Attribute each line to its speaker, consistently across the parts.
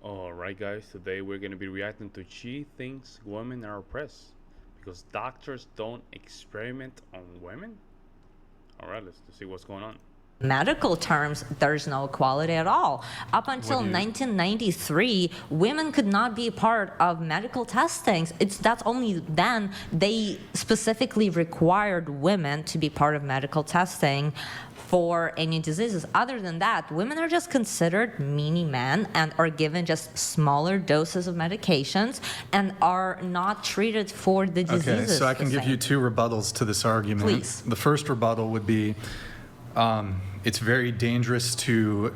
Speaker 1: Alright, guys, today we're going to be reacting to She Thinks Women Are Oppressed because doctors don't experiment on women? Alright, let's see what's going on.
Speaker 2: Medical terms, there's no equality at all. Up until 1993, women could not be part of medical testings. That's only then they specifically required women to be part of medical testing for any diseases. Other than that, women are just considered mini men and are given just smaller doses of medications and are not treated for the diseases.
Speaker 3: Okay, so I can give you two rebuttals to this argument.
Speaker 2: Please.
Speaker 3: The first rebuttal would be it's very dangerous to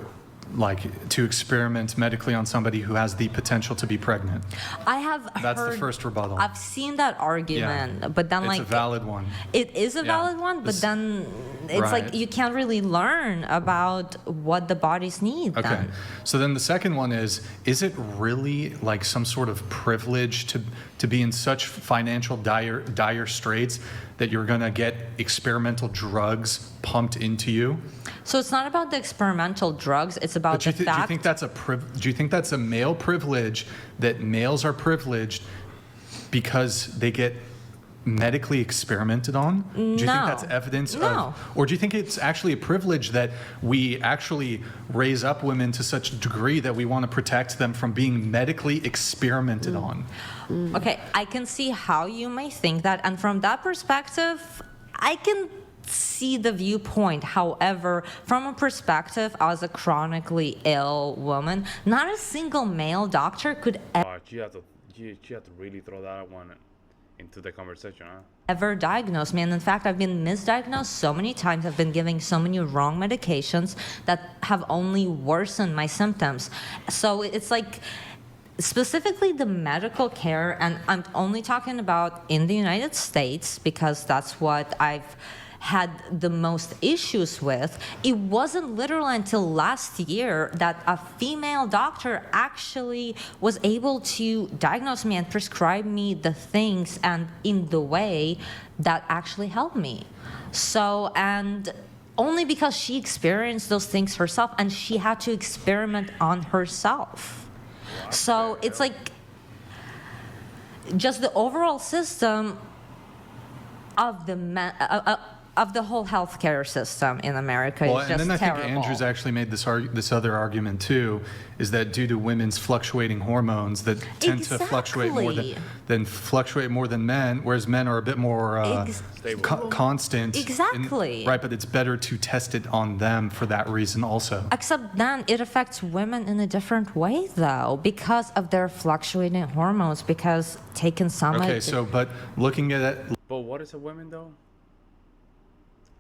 Speaker 3: experiment medically on somebody who has the potential to be pregnant.
Speaker 2: That's
Speaker 3: the first rebuttal.
Speaker 2: I've seen that argument, but then
Speaker 3: it's a valid one.
Speaker 2: It is a valid one, but then it's like you can't really learn about what the bodies need.
Speaker 3: Okay,
Speaker 2: then.
Speaker 3: So then the second one is it really like some sort of privilege to be in such financial dire straits that you're gonna get experimental drugs pumped into you?
Speaker 2: So it's not about the experimental drugs, it's about
Speaker 3: do
Speaker 2: the fact...
Speaker 3: Do you think that's a male privilege, that males are privileged because they get medically experimented on? Do you think that's evidence of... Or do you think it's actually a privilege that we actually raise up women to such a degree that we want to protect them from being medically experimented on?
Speaker 2: Okay, I can see how you may think that, and from that perspective, I can see the viewpoint. However, from a perspective as a chronically ill woman, not a single male doctor could
Speaker 1: She had to really throw that one into the conversation, huh?
Speaker 2: ever diagnose me. And in fact, I've been misdiagnosed so many times. I've been giving so many wrong medications that have only worsened my symptoms. So it's like, specifically the medical care, and I'm only talking about in the United States because that's what I've had the most issues with. It wasn't literally until last year that a female doctor actually was able to diagnose me and prescribe me the things and in the way that actually helped me. So, and only because she experienced those things herself and she had to experiment on herself. So it's like just the overall system of the whole healthcare system in America is just terrible.
Speaker 3: And then I think Andrew's actually made this other argument too, is that due to women's fluctuating hormones that tend to fluctuate more than men, whereas men are a bit more constant.
Speaker 2: Exactly.
Speaker 3: Right, but it's better to test it on them for that reason also.
Speaker 2: Except then it affects women in a different way though, because of their fluctuating hormones, because taking some...
Speaker 3: Okay, so, but looking at it...
Speaker 1: But what is a woman though?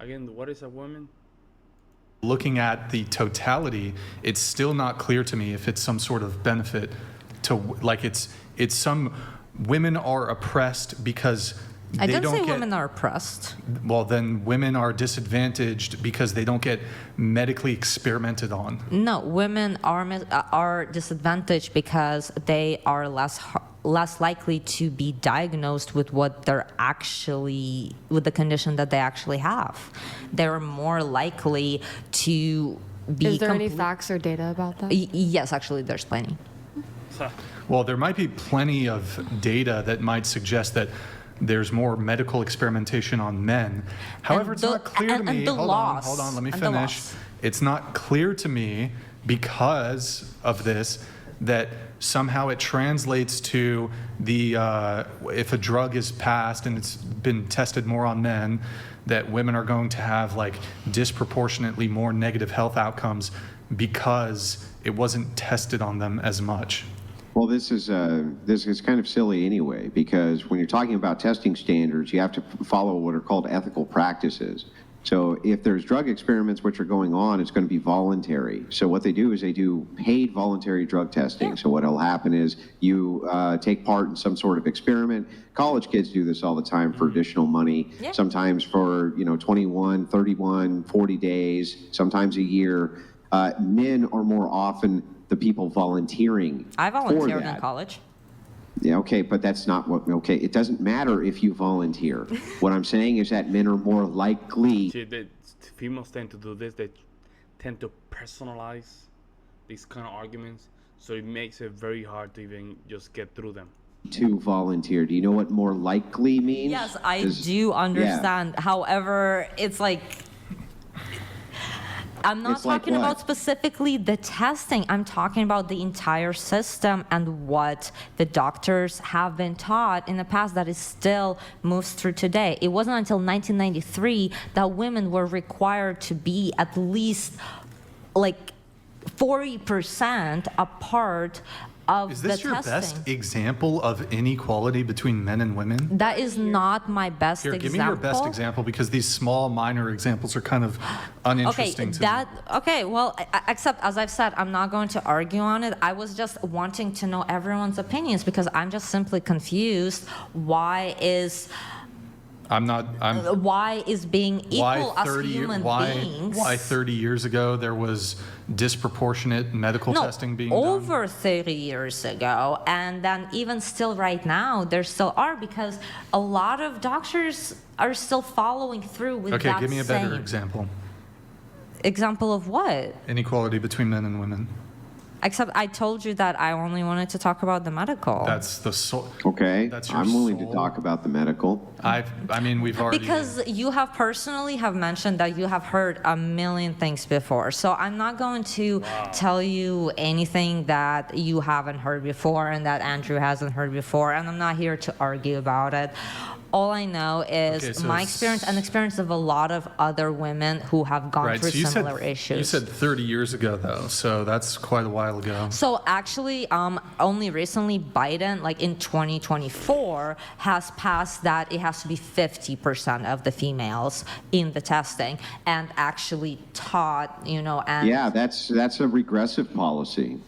Speaker 1: Again, what is a woman?
Speaker 3: Looking at the totality, it's still not clear to me if it's some sort of benefit to, like, it's some women are oppressed because
Speaker 2: I didn't say women are oppressed.
Speaker 3: Well, then women are disadvantaged because they don't get medically experimented on.
Speaker 2: No, women are disadvantaged because they are less likely to be diagnosed with what they're actually, with the condition that they actually have. They're more likely to be...
Speaker 4: Is there any facts or data about that?
Speaker 2: Yes, actually, there's plenty.
Speaker 3: Well, there might be plenty of data that might suggest that there's more medical experimentation on men. However, it's not clear to me. Hold on, let me finish. It's not clear to me because of this that somehow it translates to the if a drug is passed and it's been tested more on men, that women are going to have like disproportionately more negative health outcomes because it wasn't tested on them as much.
Speaker 5: Well, this is kind of silly anyway, because when you're talking about testing standards, you have to follow what are called ethical practices. So if there's drug experiments which are going on, it's going to be voluntary. So what they do is they do paid voluntary drug testing. So what will happen is you take part in some sort of experiment. College kids do this all the time for additional money, sometimes for 21, 31, 40 days, sometimes a year. Men are more often the people volunteering.
Speaker 2: I volunteered in college.
Speaker 5: Yeah, okay, but that's not what, okay, it doesn't matter if you volunteer. What I'm saying is that men are more likely...
Speaker 1: See, females tend to do this, they tend to personalize these kind of arguments, so it makes it very hard to even just get through them.
Speaker 5: To volunteer. Do you know what more likely means?
Speaker 2: Yes, I do understand. Yeah. However, it's like, I'm not talking about specifically the testing. I'm talking about the entire system and what the doctors have been taught in the past that is still moves through today. It wasn't until 1993 that women were required to be at least like 40% a part of the testing.
Speaker 3: Is this your best example of inequality between men and women?
Speaker 2: That is not my best example.
Speaker 3: Give me your best example, because these small, minor examples are kind of uninteresting to me.
Speaker 2: Okay, well, except as I've said, I'm not going to argue on it. I was just wanting to know everyone's opinions, because I'm just simply confused. Why is being equal as human beings?
Speaker 3: Why 30 years ago there was disproportionate medical testing being done?
Speaker 2: Over 30 years ago, and then even still right now, there still are, because a lot of doctors are still following through with that.
Speaker 3: Okay, give me a better example.
Speaker 2: Example of what?
Speaker 3: Inequality between men and women.
Speaker 2: Except I told you that I only wanted to talk about the medical.
Speaker 3: That's the soul.
Speaker 5: Okay,
Speaker 3: that's your
Speaker 5: I'm willing to talk about the medical.
Speaker 3: I mean, we've already...
Speaker 2: Because you have personally have mentioned that you have heard a million things before. So I'm not going to tell you anything that you haven't heard before and that Andrew hasn't heard before. And I'm not here to argue about it. All I know is my experience and the experience of a lot of other women who have gone through similar issues.
Speaker 3: You said 30 years ago, though, so that's quite a while ago.
Speaker 2: So actually, only recently, Biden, like in 2024, has passed that it has to be 50% of the females in the testing, and actually taught, and...
Speaker 5: Yeah, that's a regressive policy.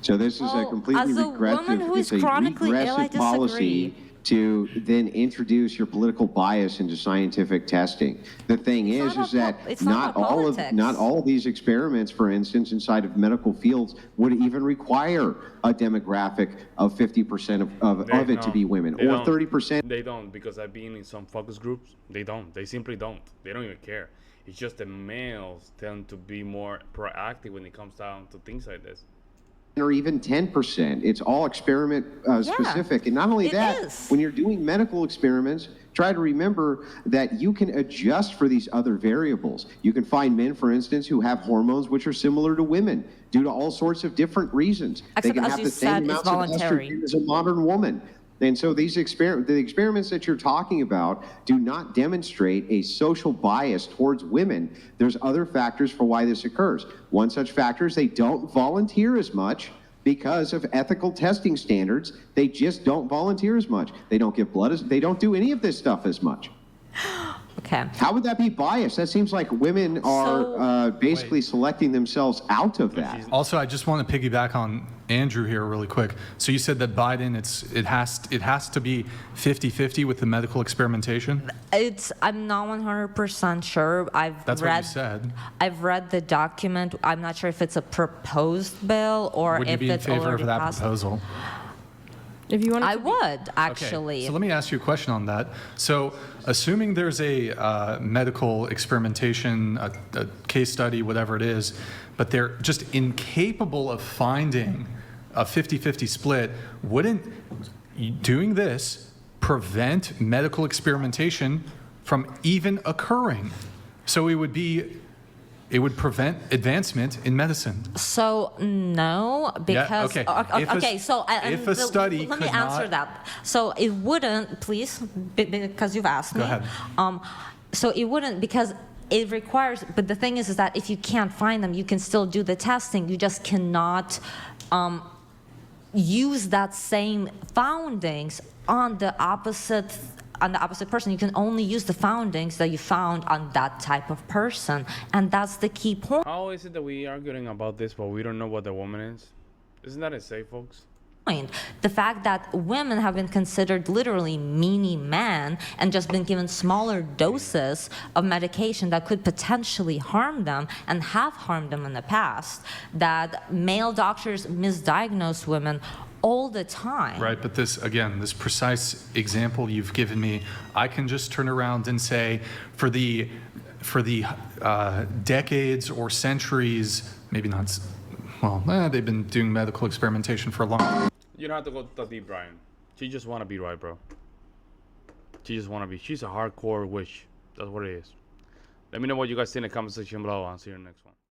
Speaker 5: So this is a completely regressive...
Speaker 2: Woman who is chronically ill, I disagree.
Speaker 5: Policy to then introduce your political bias into scientific testing. The thing is that not all of these experiments, for instance, inside of medical fields would even require a demographic of 50% of it to be women, or 30%.
Speaker 1: They don't, because I've been in some focus groups. They don't. They simply don't. They don't even care. It's just the males tend to be more proactive when it comes down to things like this.
Speaker 5: Or even 10%. It's all experiment specific. And not only that, when you're doing medical experiments, try to remember that you can adjust for these other variables. You can find men, for instance, who have hormones which are similar to women due to all sorts of different reasons.
Speaker 2: Except,
Speaker 5: they can have the same amounts of estrogen as a modern woman. And so the experiments that you're talking about do not demonstrate a social bias towards women. There's other factors for why this occurs. One such factor is they don't volunteer as much because of ethical testing standards. They just don't volunteer as much. They don't give blood they don't do any of this stuff as much.
Speaker 2: Okay.
Speaker 5: How would that be biased? That seems like women are basically selecting themselves out of that.
Speaker 3: Also, I just want to piggyback on Andrew here really quick. So you said that Biden, it has to be 50-50 with the medical experimentation?
Speaker 2: I'm not 100% sure.
Speaker 3: That's what you said.
Speaker 2: I've read the document. I'm not sure if it's a proposed bill or
Speaker 3: would
Speaker 2: if
Speaker 3: you be in
Speaker 2: it's
Speaker 3: favor
Speaker 2: already
Speaker 3: of that
Speaker 2: passed.
Speaker 3: Proposal?
Speaker 4: If you want,
Speaker 2: I would actually.
Speaker 3: Okay. So let me ask you a question on that. So, assuming there's a medical experimentation, a case study, whatever it is, but they're just incapable of finding a 50-50 split, wouldn't doing this prevent medical experimentation from even occurring? So it would prevent advancement in medicine.
Speaker 2: So no, because
Speaker 3: if a study
Speaker 2: let me answer that. So it wouldn't, please, because you've asked me.
Speaker 3: Go ahead.
Speaker 2: So it wouldn't, because it requires. But the thing is that if you can't find them, you can still do the testing. You just cannot use that same findings on the opposite person. You can only use the findings that you found on that type of person, and that's the key point.
Speaker 1: How is it that we are arguing about this, but we don't know what the woman is? Isn't that insane, folks?
Speaker 2: The fact that women have been considered literally mini men and just been given smaller doses of medication that could potentially harm them and have harmed them in the past, that male doctors misdiagnose women all the time.
Speaker 3: Right, but this precise example you've given me, I can just turn around and say, for the decades or centuries, maybe not well, they've been doing medical experimentation for a long time.
Speaker 1: You don't have to go that deep, Brian. She just want to be right, bro. She just want to be. She's a hardcore witch. That's what it is. Let me know what you guys think in the comment section below. I'll see you in the next one.